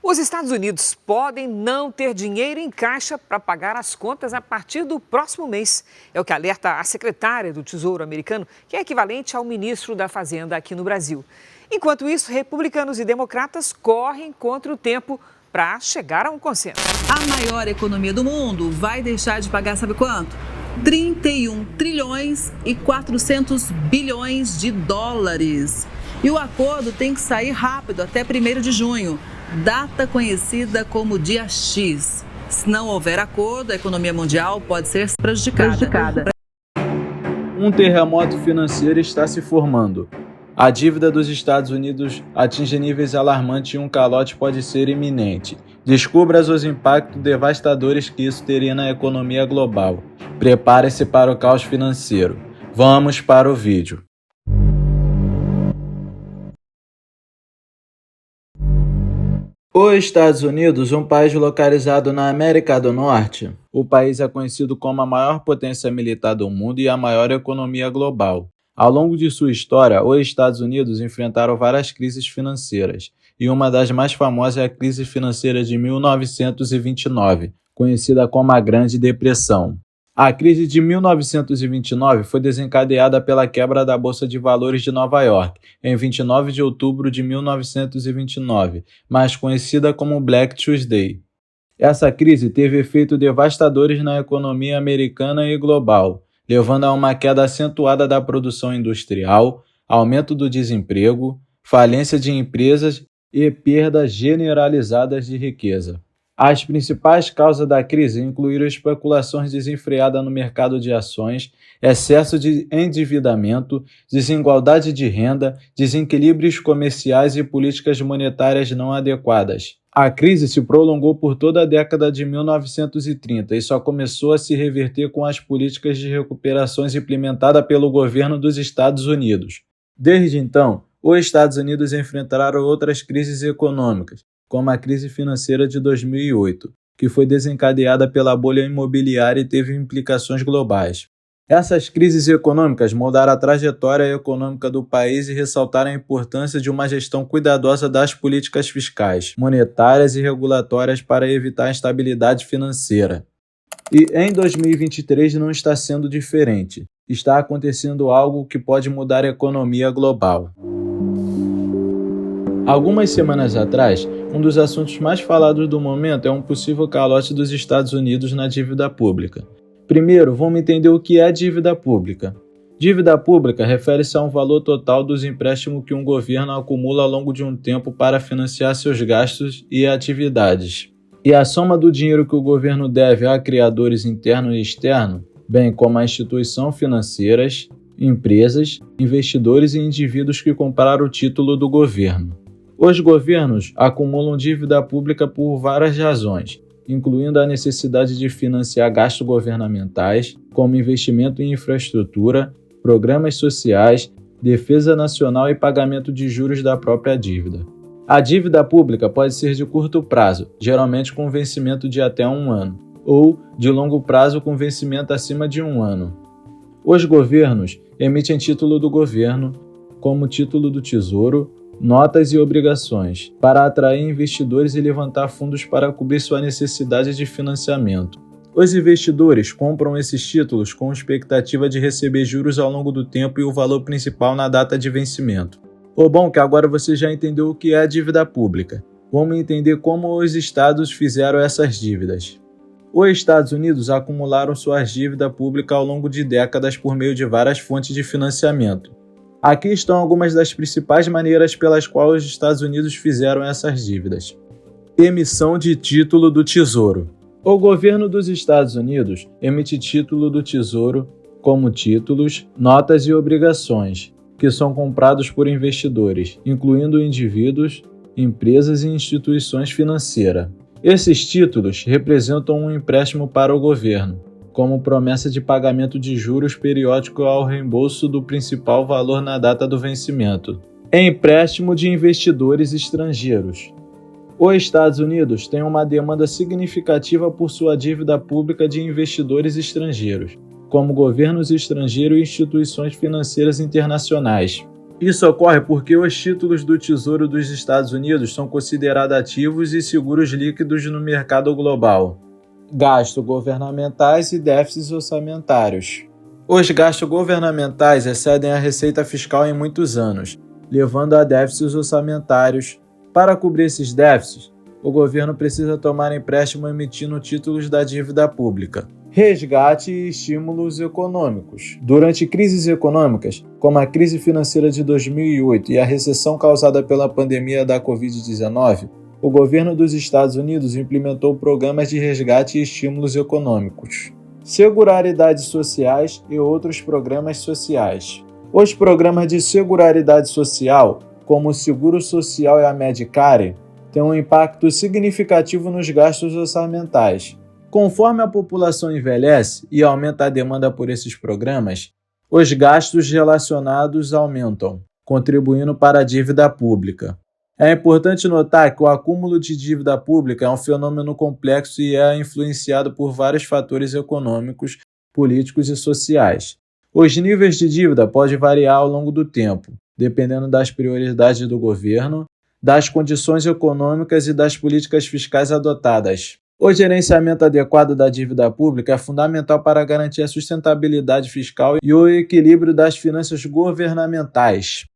Os Estados Unidos podem não ter dinheiro em caixa para pagar as contas a partir do próximo mês. É o que alerta a secretária do Tesouro americano, que é equivalente ao ministro da Fazenda aqui no Brasil. Enquanto isso, republicanos e democratas correm contra o tempo para chegar a um consenso. A maior economia do mundo vai deixar de pagar sabe quanto? 31 trilhões e 400 bilhões de dólares. E o acordo tem que sair rápido, até 1º de junho, data conhecida como dia X. Se não houver acordo, a economia mundial pode ser prejudicada. Um terremoto financeiro está se formando. A dívida dos Estados Unidos atinge níveis alarmantes e um calote pode ser iminente. Descubra os impactos devastadores que isso teria na economia global. Prepare-se para o caos financeiro. Vamos para o vídeo. Os Estados Unidos, um país localizado na América do Norte, o país é conhecido como a maior potência militar do mundo e a maior economia global. Ao longo de sua história, os Estados Unidos enfrentaram várias crises financeiras, e uma das mais famosas é a crise financeira de 1929, conhecida como a Grande Depressão. A crise de 1929 foi desencadeada pela quebra da Bolsa de Valores de Nova York, em 29 de outubro de 1929, mais conhecida como Black Tuesday. Essa crise teve efeitos devastadores na economia americana e global, levando a uma queda acentuada da produção industrial, aumento do desemprego, falência de empresas e perdas generalizadas de riqueza. As principais causas da crise incluíram especulações desenfreadas no mercado de ações, excesso de endividamento, desigualdade de renda, desequilíbrios comerciais e políticas monetárias não adequadas. A crise se prolongou por toda a década de 1930 e só começou a se reverter com as políticas de recuperações implementadas pelo governo dos Estados Unidos. Desde então, os Estados Unidos enfrentaram outras crises econômicas, como a crise financeira de 2008, que foi desencadeada pela bolha imobiliária e teve implicações globais. Essas crises econômicas moldaram a trajetória econômica do país e ressaltaram a importância de uma gestão cuidadosa das políticas fiscais, monetárias e regulatórias para evitar a instabilidade financeira. E em 2023 não está sendo diferente. Está acontecendo algo que pode mudar a economia global. Algumas semanas atrás, um dos assuntos mais falados do momento é um possível calote dos Estados Unidos na dívida pública. Primeiro, vamos entender o que é dívida pública. Dívida pública refere-se a um valor total dos empréstimos que um governo acumula ao longo de um tempo para financiar seus gastos e atividades. E a soma do dinheiro que o governo deve a criadores internos e externos, bem como a instituições financeiras, empresas, investidores e indivíduos que compraram o título do governo. Os governos acumulam dívida pública por várias razões, incluindo a necessidade de financiar gastos governamentais, como investimento em infraestrutura, programas sociais, defesa nacional e pagamento de juros da própria dívida. A dívida pública pode ser de curto prazo, geralmente com vencimento de até 1 ano, ou de longo prazo com vencimento acima de 1 ano. Os governos emitem título do governo, como título do Tesouro, notas e obrigações, para atrair investidores e levantar fundos para cobrir sua necessidade de financiamento. Os investidores compram esses títulos com expectativa de receber juros ao longo do tempo e o valor principal na data de vencimento. O bom é que agora você já entendeu o que é a dívida pública. Vamos entender como os estados fizeram essas dívidas. Os Estados Unidos acumularam suas dívidas públicas ao longo de décadas por meio de várias fontes de financiamento. Aqui estão algumas das principais maneiras pelas quais os Estados Unidos fizeram essas dívidas. Emissão de título do Tesouro. O governo dos Estados Unidos emite título do Tesouro como títulos, notas e obrigações, que são comprados por investidores, incluindo indivíduos, empresas e instituições financeiras. Esses títulos representam um empréstimo para o governo, como promessa de pagamento de juros periódico ao reembolso do principal valor na data do vencimento. Empréstimo de investidores estrangeiros. Os Estados Unidos têm uma demanda significativa por sua dívida pública de investidores estrangeiros, como governos estrangeiros e instituições financeiras internacionais. Isso ocorre porque os títulos do Tesouro dos Estados Unidos são considerados ativos e seguros líquidos no mercado global. Gastos governamentais e déficits orçamentários. Os gastos governamentais excedem a receita fiscal em muitos anos, levando a déficits orçamentários. Para cobrir esses déficits, o governo precisa tomar empréstimo emitindo títulos da dívida pública. Resgate e estímulos econômicos. Durante crises econômicas, como a crise financeira de 2008 e a recessão causada pela pandemia da Covid-19, o governo dos Estados Unidos implementou programas de resgate e estímulos econômicos, seguraridades sociais e outros programas sociais. Os programas de seguraridade social, como o Seguro Social e a Medicare, têm um impacto significativo nos gastos orçamentais. Conforme a população envelhece e aumenta a demanda por esses programas, os gastos relacionados aumentam, contribuindo para a dívida pública. É importante notar que o acúmulo de dívida pública é um fenômeno complexo e é influenciado por vários fatores econômicos, políticos e sociais. Os níveis de dívida podem variar ao longo do tempo, dependendo das prioridades do governo, das condições econômicas e das políticas fiscais adotadas. O gerenciamento adequado da dívida pública é fundamental para garantir a sustentabilidade fiscal e o equilíbrio das finanças governamentais.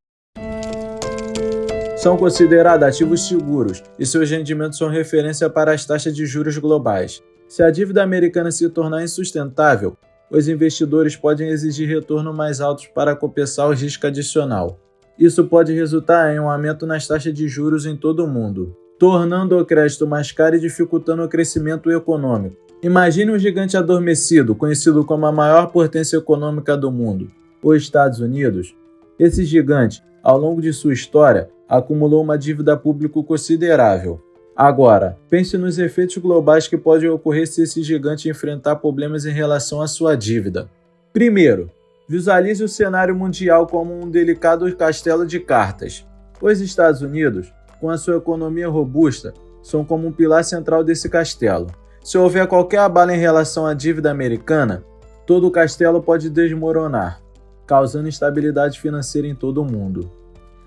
São considerados ativos seguros e seus rendimentos são referência para as taxas de juros globais. Se a dívida americana se tornar insustentável, os investidores podem exigir retornos mais altos para compensar o risco adicional. Isso pode resultar em um aumento nas taxas de juros em todo o mundo, tornando o crédito mais caro e dificultando o crescimento econômico. Imagine um gigante adormecido, conhecido como a maior potência econômica do mundo, os Estados Unidos. Esse gigante, ao longo de sua história, acumulou uma dívida pública considerável. Agora, pense nos efeitos globais que podem ocorrer se esse gigante enfrentar problemas em relação à sua dívida. Primeiro, visualize o cenário mundial como um delicado castelo de cartas. Os Estados Unidos, com a sua economia robusta, são como um pilar central desse castelo. Se houver qualquer abalo em relação à dívida americana, todo o castelo pode desmoronar, causando instabilidade financeira em todo o mundo.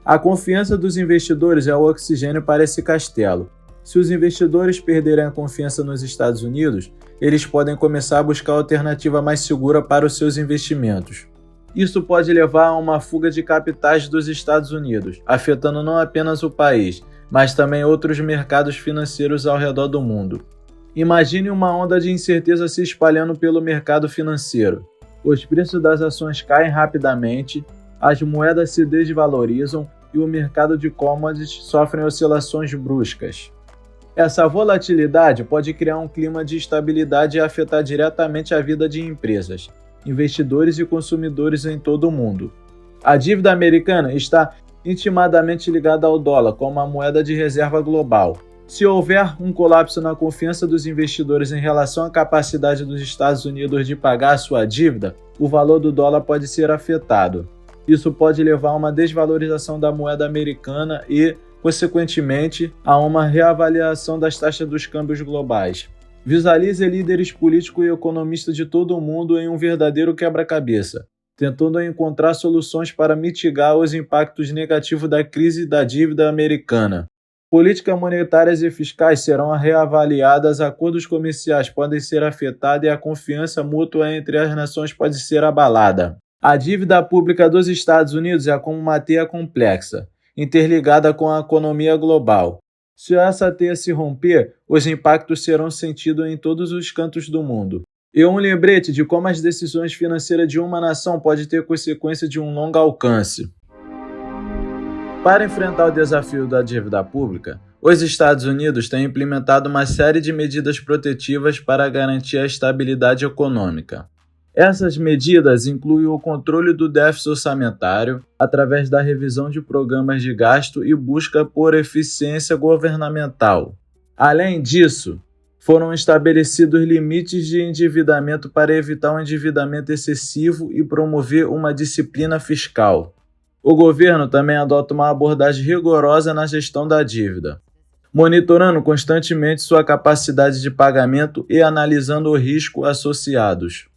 A confiança dos investidores é o oxigênio para esse castelo. Se os investidores perderem a confiança nos Estados Unidos, eles podem começar a buscar alternativa mais segura para os seus investimentos. Isso pode levar a uma fuga de capitais dos Estados Unidos, afetando não apenas o país, mas também outros mercados financeiros ao redor do mundo. Imagine uma onda de incerteza se espalhando pelo mercado financeiro. Os preços das ações caem rapidamente, as moedas se desvalorizam e o mercado de commodities sofre oscilações bruscas. Essa volatilidade pode criar um clima de instabilidade e afetar diretamente a vida de empresas, investidores e consumidores em todo o mundo. A dívida americana está intimadamente ligada ao dólar como a moeda de reserva global. Se houver um colapso na confiança dos investidores em relação à capacidade dos Estados Unidos de pagar a sua dívida, o valor do dólar pode ser afetado. Isso pode levar a uma desvalorização da moeda americana e, consequentemente, a uma reavaliação das taxas dos câmbios globais. Visualize líderes políticos e economistas de todo o mundo em um verdadeiro quebra-cabeça, tentando encontrar soluções para mitigar os impactos negativos da crise da dívida americana. Políticas monetárias e fiscais serão reavaliadas, acordos comerciais podem ser afetados e a confiança mútua entre as nações pode ser abalada. A dívida pública dos Estados Unidos é como uma teia complexa, interligada com a economia global. Se essa teia se romper, os impactos serão sentidos em todos os cantos do mundo. E um lembrete de como as decisões financeiras de uma nação podem ter consequência de um longo alcance. Para enfrentar o desafio da dívida pública, os Estados Unidos têm implementado uma série de medidas protetivas para garantir a estabilidade econômica. Essas medidas incluem o controle do déficit orçamentário, através da revisão de programas de gasto e busca por eficiência governamental. Além disso, foram estabelecidos limites de endividamento para evitar um endividamento excessivo e promover uma disciplina fiscal. O governo também adota uma abordagem rigorosa na gestão da dívida, monitorando constantemente sua capacidade de pagamento e analisando o risco associados.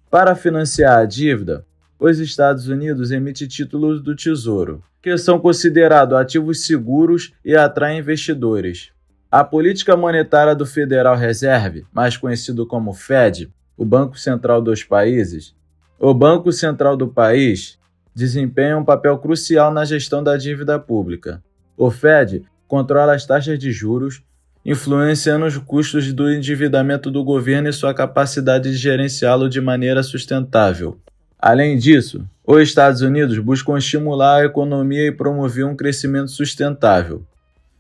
Para financiar a dívida, os Estados Unidos emitem títulos do Tesouro, que são considerados ativos seguros e atraem investidores. A política monetária do Federal Reserve, mais conhecido como Fed, o Banco Central dos países, o Banco Central do país desempenha um papel crucial na gestão da dívida pública. O Fed controla as taxas de juros, influenciando os custos do endividamento do governo e sua capacidade de gerenciá-lo de maneira sustentável. Além disso, os Estados Unidos buscam estimular a economia e promover um crescimento sustentável.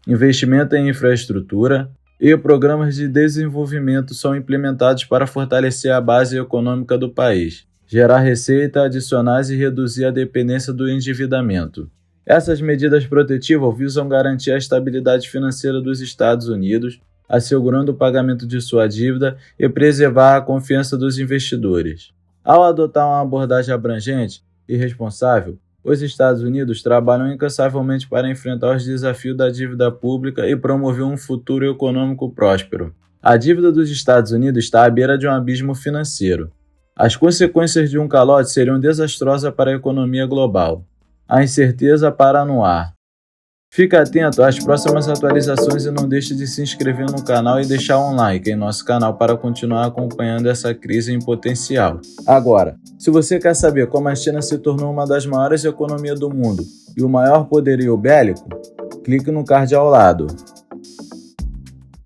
Investimento em infraestrutura e programas de desenvolvimento são implementados para fortalecer a base econômica do país, gerar receita adicionais e reduzir a dependência do endividamento. Essas medidas protetivas visam garantir a estabilidade financeira dos Estados Unidos, assegurando o pagamento de sua dívida e preservar a confiança dos investidores. Ao adotar uma abordagem abrangente e responsável, os Estados Unidos trabalham incansavelmente para enfrentar os desafios da dívida pública e promover um futuro econômico próspero. A dívida dos Estados Unidos está à beira de um abismo financeiro. As consequências de um calote seriam desastrosas para a economia global. A incerteza para no ar. Fique atento às próximas atualizações e não deixe de se inscrever no canal e deixar um like em nosso canal para continuar acompanhando essa crise em potencial. Agora, se você quer saber como a China se tornou uma das maiores economias do mundo e o maior poderio bélico, clique no card ao lado.